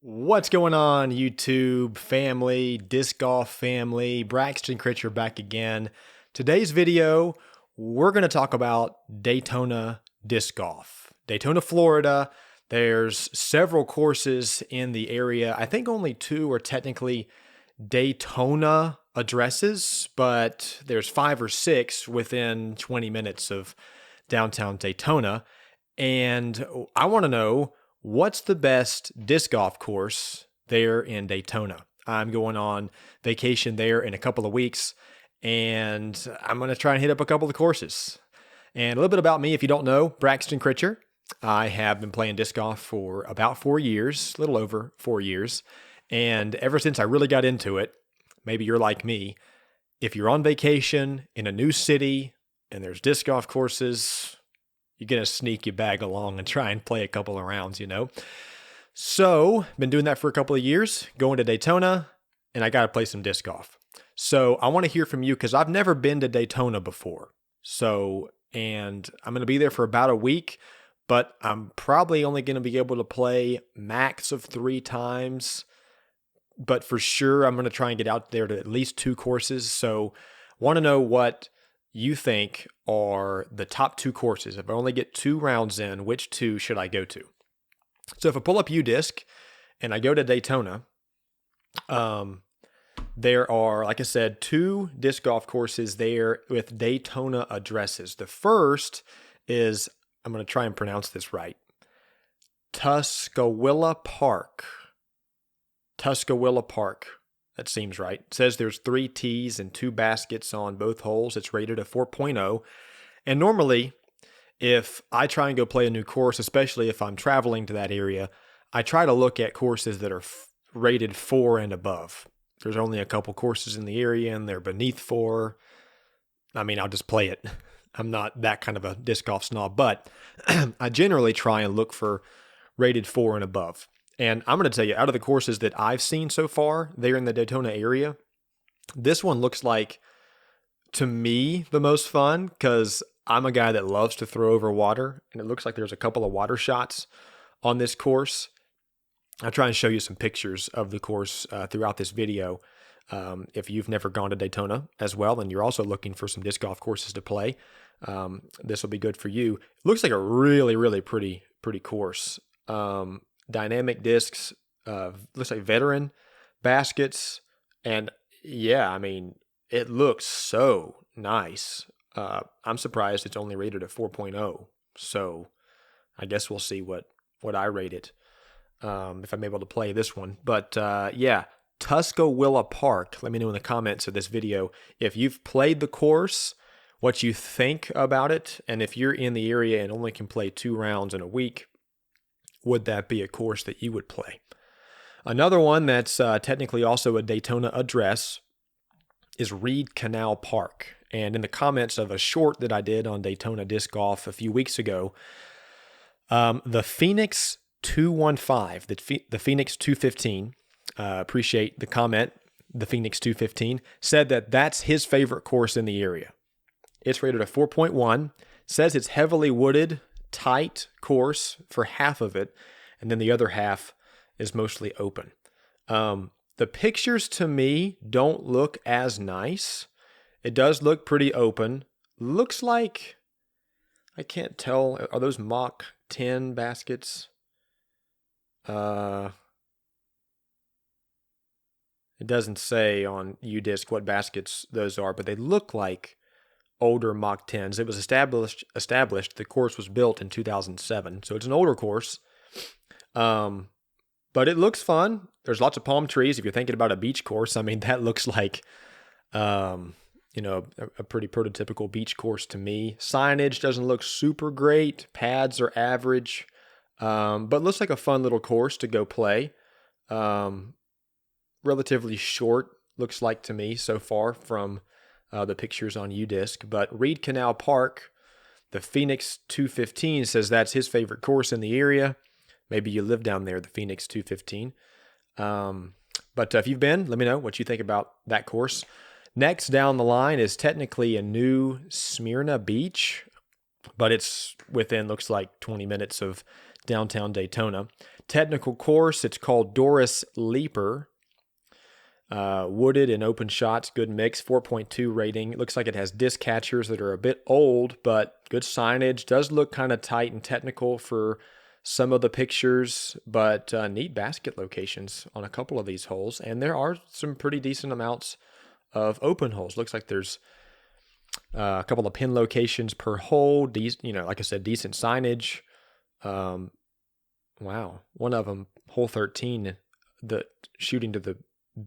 What's going on, YouTube family, disc golf family? Braxton Critcher back again. Today's video, we're going to talk about Daytona disc golf. Daytona, Florida. There's several courses in the area. I think only two are technically Daytona addresses, but there's 5 or 6 within 20 minutes of downtown Daytona. And I want to know, what's the best disc golf course there in Daytona? I'm going on vacation there in a couple of weeks, and I'm going to try and hit up a couple of courses. And a little bit about me, if you don't know, Braxton Critcher. I have been playing disc golf for about 4 years, a little over 4 years. And ever since I really got into it, maybe you're like me, if you're on vacation in a new city and there's disc golf courses, you're going to sneak your bag along and try and play a couple of rounds, you know? So, been doing that for a couple of years, going to Daytona, and I got to play some disc golf. So, I want to hear from you because I've never been to Daytona before. And I'm going to be there for about a week, but I'm probably only going to be able to play max of 3 times. But for sure, I'm going to try and get out there to at least 2 courses. So, want to know what you think are the top 2 courses. If I only get 2 rounds in, which 2 should I go to? So if I pull up UDisc and I go to Daytona, there are, like I said, 2 disc golf courses there with Daytona addresses. The first is, I'm going to try and pronounce this right, Tuscawilla Park. Tuscawilla Park. That seems right. It says there's 3 tees and 2 baskets on both holes. It's rated a 4.0. And normally, if I try and go play a new course, especially if I'm traveling to that area, I try to look at courses that are rated 4 and above. There's only a couple courses in the area and they're beneath 4. I mean, I'll just play it. I'm not that kind of a disc golf snob, but I generally try and look for rated 4 and above. And I'm going to tell you, out of the courses that I've seen so far there in the Daytona area, this one looks like, to me, the most fun because I'm a guy that loves to throw over water, and it looks like there's a couple of water shots on this course. I'll try and show you some pictures of the course throughout this video. If you've never gone to Daytona as well, and you're also looking for some disc golf courses to play, this will be good for you. It looks like a really, really pretty course. Dynamic discs, looks like veteran baskets, and yeah, I mean, it looks so nice. I'm surprised it's only rated a 4.0, so I guess we'll see what I rate it if I'm able to play this one. But yeah, Tuscawilla Park. Let me know in the comments of this video if you've played the course, what you think about it, and if you're in the area and only can play 2 rounds in a week, would that be a course that you would play? Another one that's technically also a Daytona address is Canal Park. And in the comments of a short that I did on Daytona disc golf a few weeks ago, the Phoenix 215, the Phoenix 215, appreciate the comment, the Phoenix 215, said that that's his favorite course in the area. It's rated a 4.1, says it's heavily wooded, tight course for half of it, and then the other half is mostly open. The pictures to me don't look as nice. It does look pretty open. Looks like, I can't tell, are those Mach 10 baskets? It doesn't say on UDisc what baskets those are, but they look like older Mach 10s. It was established. The course was built in 2007, so it's an older course. But it looks fun. There's lots of palm trees. If you're thinking about a beach course, I mean, that looks like, a pretty prototypical beach course to me. Signage doesn't look super great. Pads are average, but looks like a fun little course to go play. Relatively short, looks like to me so far from the pictures on UDisc. But Canal Park, the Phoenix 215, says that's his favorite course in the area. Maybe you live down there, the Phoenix 215. But if you've been, let me know what you think about that course. Next down the line is technically a new Smyrna Beach, but it's within, looks like 20 minutes of downtown Daytona. Technical course, it's called Doris Leeper. Wooded and open shots, good mix, 4.2 rating. It looks like it has disc catchers that are a bit old, but good signage. Does look kind of tight and technical for some of the pictures, but neat basket locations on a couple of these holes. And there are some pretty decent amounts of open holes. Looks like there's a couple of pin locations per hole. Like I said, decent signage. Wow. One of them, hole 13, the shooting to the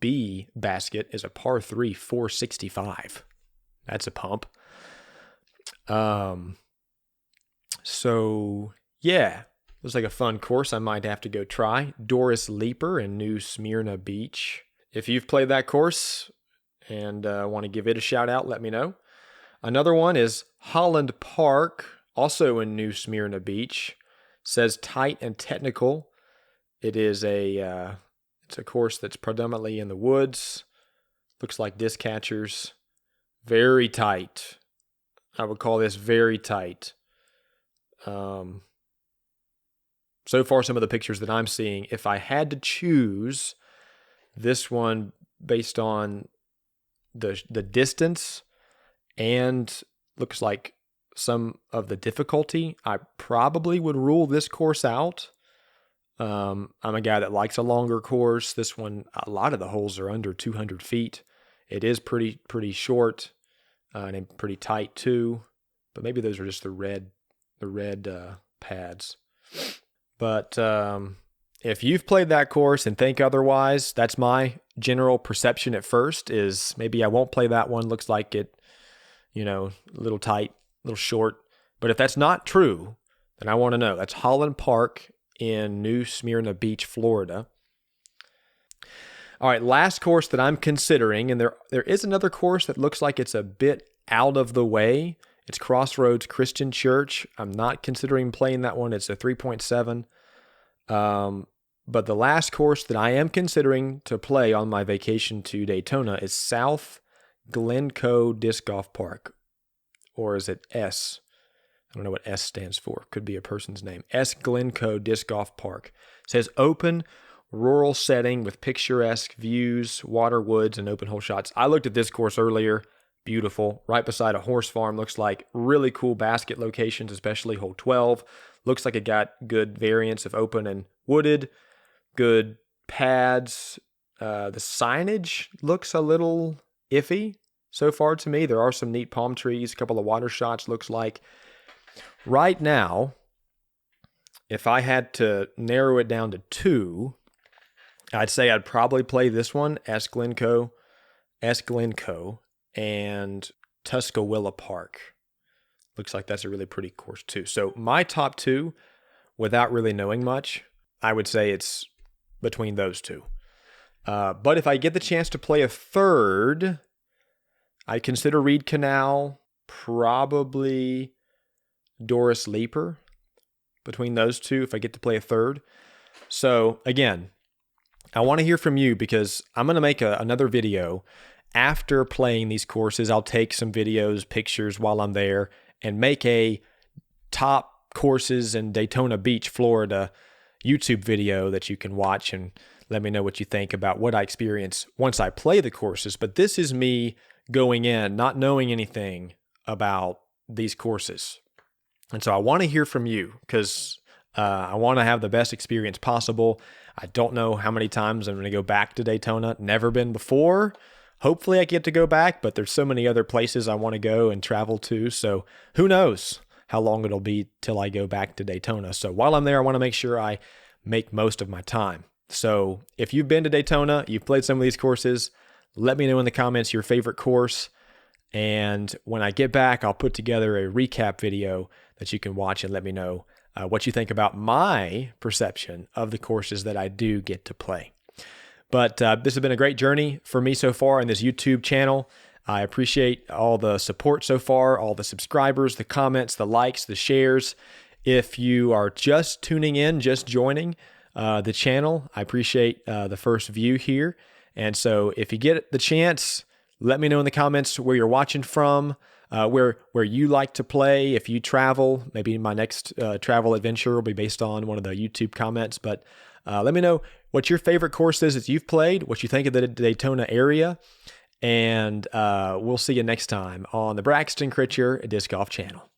B basket is a par 3, 465. That's a pump. So yeah, looks like a fun course I might have to go try. Doris Leeper in New Smyrna Beach. If you've played that course and want to give it a shout out, let me know. Another one is Holland Park, also in New Smyrna Beach. Says tight and technical. It is it's a course that's predominantly in the woods. Looks like disc catchers. Very tight. I would call this very tight. So far, some of the pictures that I'm seeing, if I had to choose this one based on the distance and looks like some of the difficulty, I probably would rule this course out. I'm a guy that likes a longer course. This one, a lot of the holes are under 200 feet. It is pretty short and pretty tight too. But maybe those are just the red pads. But if you've played that course and think otherwise, that's my general perception at first. Is maybe I won't play that one. Looks like it, a little tight, a little short. But if that's not true, then I want to know. That's Holland Park in New Smyrna Beach, Florida. All right, last course that I'm considering, and there is another course that looks like it's a bit out of the way. It's Crossroads Christian Church. I'm not considering playing that one. It's a 3.7. But the last course that I am considering to play on my vacation to Daytona is South Glencoe Disc Golf Park. Or is it S? I don't know what S stands for. Could be a person's name. S. Glencoe Disc Golf Park. It says open, rural setting with picturesque views, water, woods, and open hole shots. I looked at this course earlier. Beautiful. Right beside a horse farm. Looks like really cool basket locations, especially hole 12. Looks like it got good variance of open and wooded. Good pads. The signage looks a little iffy so far to me. There are some neat palm trees, a couple of water shots looks like. Right now, if I had to narrow it down to two, I'd say I'd probably play this one, S. Glencoe, and Tuscawilla Park. Looks like that's a really pretty course too. So my top two, without really knowing much, I would say it's between those two. But if I get the chance to play a third, I consider Reed Canal, probably Doris Leeper, between those two if I get to play a third. So again, I want to hear from you because I'm going to make another video after playing these courses. I'll take some videos, pictures while I'm there and make a top courses in Daytona Beach, Florida YouTube video that you can watch and let me know what you think about what I experience once I play the courses. But this is me going in, not knowing anything about these courses. And so I want to hear from you because I want to have the best experience possible. I don't know how many times I'm going to go back to Daytona. Never been before. Hopefully I get to go back, but there's so many other places I want to go and travel to. So who knows how long it'll be till I go back to Daytona. So while I'm there, I want to make sure I make most of my time. So if you've been to Daytona, you've played some of these courses, let me know in the comments your favorite course. And when I get back, I'll put together a recap video that you can watch and let me know what you think about my perception of the courses that I do get to play. But this has been a great journey for me so far in this YouTube channel. I appreciate all the support so far, all the subscribers, the comments, the likes, the shares. If you are just tuning in, just joining the channel, I appreciate the first view here. And so if you get the chance, let me know in the comments where you're watching from, where you like to play. If you travel, maybe my next travel adventure will be based on one of the YouTube comments. But Let me know what your favorite course is that you've played, what you think of the Daytona area, and we'll see you next time on the Braxton Critcher Disc Golf Channel.